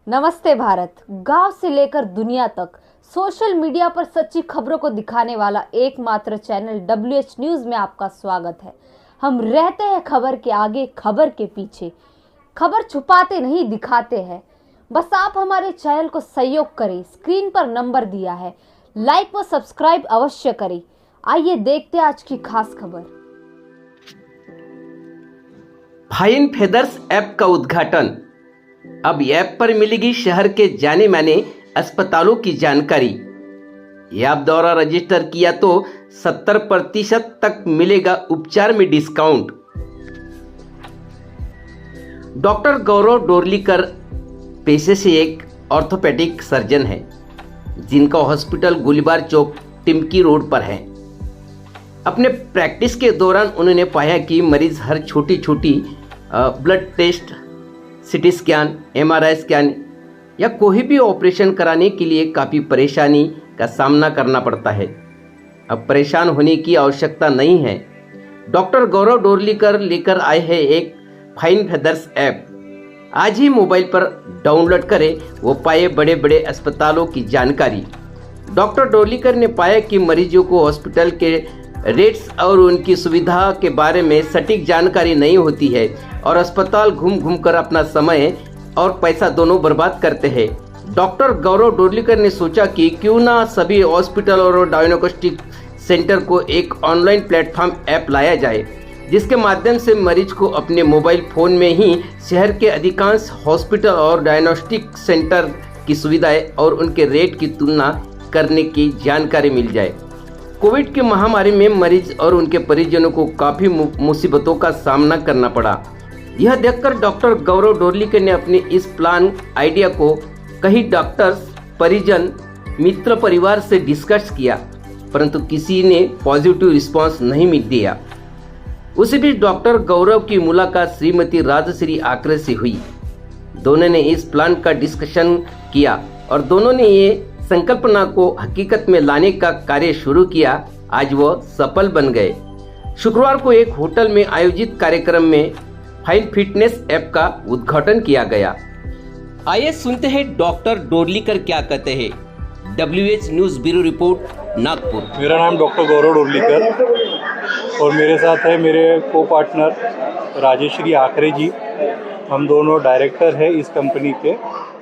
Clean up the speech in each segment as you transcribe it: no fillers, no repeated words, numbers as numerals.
नमस्ते भारत। गांव से लेकर दुनिया तक सोशल मीडिया पर सच्ची खबरों को दिखाने वाला एकमात्र चैनल WH न्यूज़ में आपका स्वागत है। हम रहते हैं खबर के आगे, खबर के पीछे। खबर छुपाते नहीं, दिखाते हैं। बस आप हमारे चैनल को सहयोग करें। स्क्रीन पर नंबर दिया है, लाइक व सब्सक्राइब अवश्य करें। आइए देखते हैं आज की खास खबर। फाइन फेदर्स ऐप का उद्घाटन। अब ऐप पर मिलेगी शहर के जाने माने अस्पतालों की जानकारी। ऐप द्वारा रजिस्टर किया तो 70% तक मिलेगा उपचार में डिस्काउंट। डॉक्टर गौरव डोरलीकर पेशे से एक ऑर्थोपेडिक सर्जन है, जिनका हॉस्पिटल गोलीबार चौक टिमकी रोड पर है। अपने प्रैक्टिस के दौरान उन्होंने पाया कि मरीज हर छोटी छोटी blood test, CT scan, MRI scan या कोई भी ऑपरेशन कराने के लिए काफ़ी परेशानी का सामना करना पड़ता है। अब परेशान होने की आवश्यकता नहीं है। डॉक्टर गौरव डोरलीकर लेकर आए हैं एक फाइन फेदर्स ऐप। आज ही मोबाइल पर डाउनलोड करें, वो पाए बड़े बड़े अस्पतालों की जानकारी। डॉक्टर डोरलीकर ने पाया कि मरीजों को हॉस्पिटल के रेट्स और उनकी सुविधा के बारे में सटीक जानकारी नहीं होती है और अस्पताल घूम घूम कर अपना समय और पैसा दोनों बर्बाद करते हैं। डॉक्टर गौरव डोरलीकर ने सोचा कि क्यों ना सभी हॉस्पिटल और डायग्नोस्टिक सेंटर को एक ऑनलाइन प्लेटफॉर्म ऐप लाया जाए, जिसके माध्यम से मरीज को अपने मोबाइल फ़ोन में ही शहर के अधिकांश हॉस्पिटल और डायग्नोस्टिक सेंटर की सुविधाएं और उनके रेट की तुलना करने की जानकारी मिल जाए। कोविड की महामारी में मरीज और उनके परिजनों को काफ़ी मुसीबतों का सामना करना पड़ा। यह देखकर डॉक्टर गौरव डोरलीकर ने अपने इस प्लान आइडिया को कई डॉक्टर्स, परिजन, मित्र परिवार से डिस्कस किया, परंतु किसी ने पॉजिटिव रिस्पांस नहीं मिल दिया। उसी बीच डॉक्टर गौरव की मुलाकात श्रीमती राजश्री आकरे से हुई। दोनों ने इस प्लान का डिस्कशन किया और दोनों ने ये संकल्पना को हकीकत में लाने का कार्य शुरू किया। आज वो सफल बन गए। शुक्रवार को एक होटल में आयोजित कार्यक्रम में फाइन फिटनेस ऐप का उद्घाटन किया गया। आइए सुनते हैं डॉक्टर डोरलीकर क्या कहते हैं। WH news bureau report, Nagpur. मेरा नाम डॉक्टर गौरव डोरलीकर और मेरे साथ है मेरे को पार्टनर राजेश्री आकरे जी। हम दोनों डायरेक्टर हैं इस कंपनी के,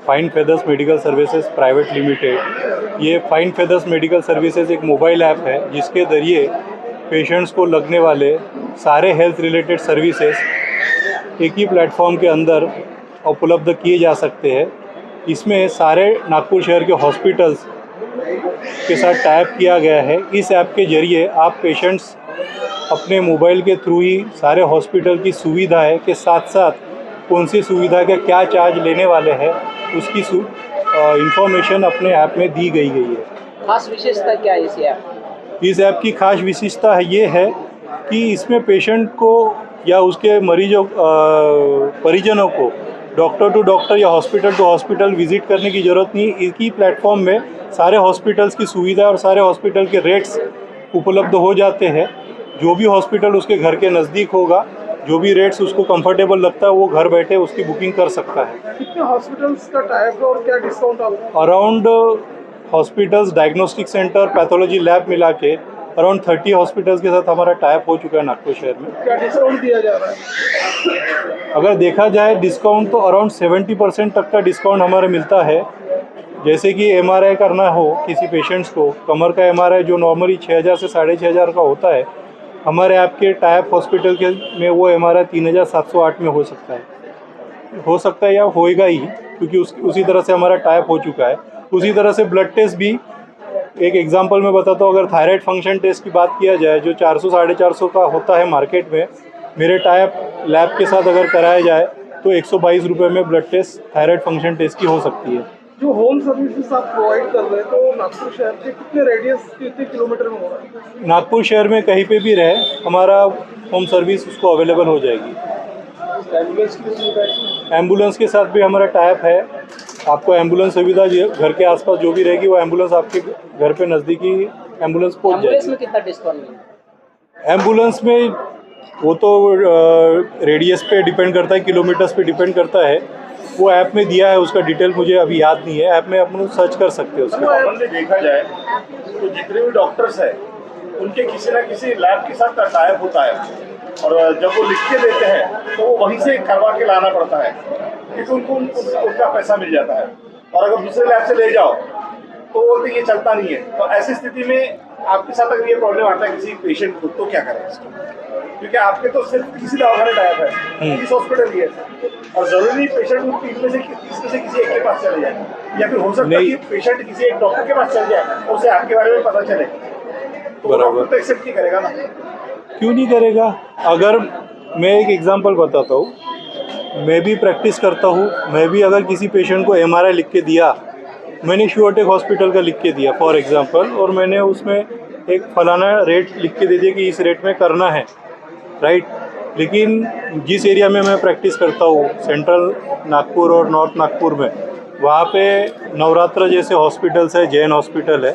fine feathers medical services private limited. ये फाइन फेदर्स मेडिकल सर्विसेज एक मोबाइल ऐप है जिसके ज़रिए पेशेंट्स को लगने वाले सारे हेल्थ रिलेटेड सर्विसेज एक ही प्लेटफॉर्म के अंदर उपलब्ध किए जा सकते हैं। इसमें सारे नागपुर शहर के हॉस्पिटल्स के साथ टाइप किया गया है। इस ऐप के ज़रिए आप पेशेंट्स अपने मोबाइल के थ्रू ही सारे हॉस्पिटल की सुविधाएं के साथ साथ कौन सी सुविधा का क्या चार्ज लेने वाले हैं उसकी इंफॉर्मेशन अपने ऐप में दी गई है। खास विशेषता क्या है इस ऐप? इस ऐप की खास विशेषता ये है कि इसमें पेशेंट को या उसके मरीजों परिजनों को डॉक्टर टू डॉक्टर या हॉस्पिटल टू हॉस्पिटल विजिट करने की ज़रूरत नहीं। एक ही प्लेटफॉर्म में सारे हॉस्पिटल्स की सुविधा और सारे हॉस्पिटल के रेट्स उपलब्ध हो जाते हैं। जो भी हॉस्पिटल उसके घर के नज़दीक होगा, जो भी रेट्स उसको कंफर्टेबल लगता है, वो घर बैठे उसकी बुकिंग कर सकता है। कितने हॉस्पिटल्स का टाइप है और क्या डिस्काउंट आपका? Around hospitals, diagnostic centre, pathology lab मिला के अराउंड 30 हॉस्पिटल्स के साथ हमारा टाइप हो चुका है नागपुर शहर में। क्या डिस्काउंट दिया जा रहा है? अगर देखा जाए डिस्काउंट तो अराउंड 70% तक का डिस्काउंट हमारे मिलता है। जैसे कि MRI करना हो किसी पेशेंट्स को, कमर का MRI जो नॉर्मली 6000 से 6500 का होता है, हमारे ऐप के टाइप हॉस्पिटल के में वो MRI 3708 में हो सकता है या होएगा ही, क्योंकि उसी तरह से हमारा टाइप हो चुका है। उसी तरह से ब्लड टेस्ट भी, एक एग्जांपल मैं बताता हूँ, अगर थायराइड फंक्शन टेस्ट की बात किया जाए जो 400-450 का होता है मार्केट में, मेरे टाइप लैब के साथ अगर कराया जाए तो 122 रुपये में blood test thyroid function test की हो सकती है। जो होम सर्विसेज आप प्रोवाइड कर रहे हैं तो नागपुर शहर के कितने रेडियस, कितने किलोमीटर में हो रहा है? नागपुर शहर में कहीं पे भी रहे हमारा होम सर्विस उसको अवेलेबल हो जाएगी। एम्बुलेंस की सुविधा? एम्बुलेंस के साथ भी हमारा टाइप है। आपको एम्बुलेंस सुविधा घर के आसपास जो भी रहेगी वो एम्बुलेंस आपके घर पे नज़दीकी एम्बुलेंस पहुंच जाएगी। एम्बुलेंस में कितना डिस्काउंट मिलेगा? एम्बुलेंस में वो तो रेडियस पे डिपेंड करता है, किलोमीटर्स पे डिपेंड करता है। वो ऐप में दिया है, उसका डिटेल मुझे अभी याद नहीं है, ऐप में अपन सर्च कर सकते हो उसका। कॉमनली देखा जाए तो जितने भी डॉक्टर्स हैं उनके किसी ना किसी लैब के साथ टाइप होता है, और जब वो लिख के देते हैं तो वो वहीं से करवा के लाना पड़ता है, क्योंकि उनको उनका पैसा मिल जाता है। और अगर दूसरे लैब से ले जाओ तो वो बोलते ये चलता नहीं है। तो ऐसी स्थिति में आपके साथ अगर ये प्रॉब्लम आता है किसी पेशेंट को, तो क्या करें इसको? क्योंकि आपके तो सिर्फ किसी दवाखाने टाइप है, इस हॉस्पिटल ही है, और जरूरी नहीं पेशेंट उन 30 में से किसी एक के पास चले जाए, या फिर हो सकता है कि पेशेंट किसी एक डॉक्टर के पास चले जाए और उसे आपके बारे में पता चले, तो डॉक्टर तो एक्सेप्ट नहीं करेगा ना। क्यों नहीं करेगा? अगर मैं एक एग्जांपल बताता हूँ, मैं भी प्रैक्टिस करता हूँ, मैं भी अगर किसी पेशेंट को MRI लिख के दिया, मैंने श्योरटेक हॉस्पिटल का लिख के दिया फॉर एग्जांपल, और मैंने उसमें एक फलाना रेट लिख के दे दिया कि इस रेट में करना है, राइट। लेकिन जिस एरिया में मैं प्रैक्टिस करता हूँ, सेंट्रल नागपुर और नॉर्थ नागपुर में, वहाँ पे नवरात्र जैसे हॉस्पिटल्स है, जैन हॉस्पिटल है,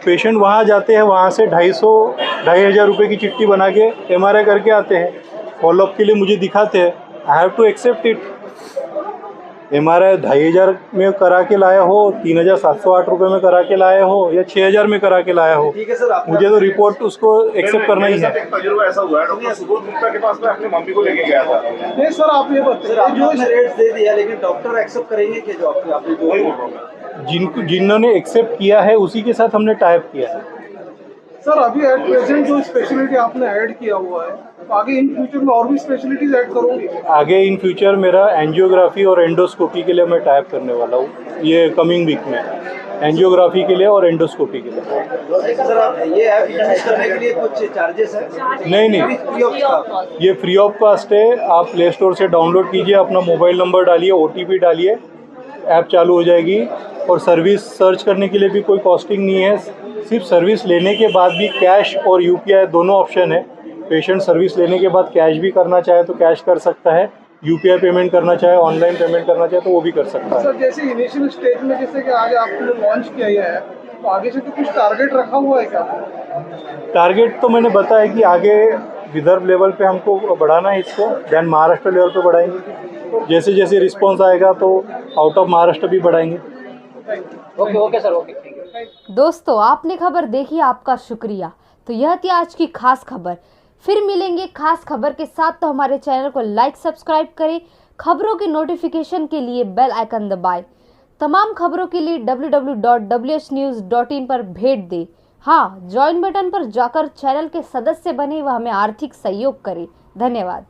पेशेंट वहाँ जाते हैं, वहाँ से 2,500 रुपये की चिट्ठी बना के MRI करके आते हैं, फॉलोअप के लिए मुझे दिखाते हैं। I have to accept it. MRI 2,500 में करा के लाया हो, 3,708 रुपये में करा के लाया हो, या 6,000 में करा के लाया हो, ठीक है सर, मुझे तो रिपोर्ट उसको एक्सेप्ट करना ही है। एक तजुर्बा ऐसा हुआ है, डॉक्टर सुबोध गुप्ता के पास में अपनी मम्मी को लेके गया था। नहीं सर, आप ये बताइए जो रेट्स दे दिया, लेकिन डॉक्टर एक्सेप्ट करेंगे कि जो आपने जिन्होंने एक्सेप्ट किया है उसी के साथ हमने टाइप किया है। सर अभी एट प्रेजेंट जो स्पेशलिटी आपने ऐड किया हुआ है, तो आगे इन फ्यूचर में और भी स्पेशलिटीज ऐड करोगे? आगे इन फ्यूचर मेरा एंजियोग्राफी और एंडोस्कोपी के लिए मैं टाइप करने वाला हूँ, ये कमिंग वीक में, एंजियोग्राफी के लिए और एंडोस्कोपी के लिए। सर आप ये ऐप यूज करने के लिए कुछ चार्जेस है? नहीं, ये फ्री ऑफ कास्ट है। आप प्ले स्टोर से डाउनलोड कीजिए, अपना मोबाइल नंबर डालिए, OTP डालिए, ऐप चालू हो जाएगी। और सर्विस सर्च करने के लिए भी कोई कॉस्टिंग नहीं है, सिर्फ सर्विस लेने के बाद भी कैश और UPI दोनों ऑप्शन है। पेशेंट सर्विस लेने के बाद कैश भी करना चाहे तो कैश कर सकता है, UPI पेमेंट करना चाहे, ऑनलाइन पेमेंट करना चाहे तो वो भी कर सकता है। सर जैसे इनिशियल स्टेज में जैसे कि आज आपने लॉन्च किया है, तो आगे से तो कुछ टारगेट रखा हुआ है क्या? टारगेट तो मैंने बताया कि आगे विदर्भ लेवल पे हमको बढ़ाना है इसको, देन महाराष्ट्र लेवल पे बढ़ाएंगे। जैसे जैसे रिस्पॉन्स आएगा तो आउट ऑफ महाराष्ट्र भी बढ़ाएंगे। Okay sir, okay. दोस्तों, आपने खबर देखी, आपका शुक्रिया। तो यह थी आज की खास खबर। फिर मिलेंगे खास खबर के साथ, तो हमारे चैनल को लाइक सब्सक्राइब करें। खबरों की नोटिफिकेशन के लिए बेल आइकन दबाएं। तमाम खबरों के लिए www.whnews.in पर भेंट दें। हाँ, ज्वाइन बटन पर जाकर चैनल के सदस्य बने व हमें आर्थिक सहयोग करें। धन्यवाद।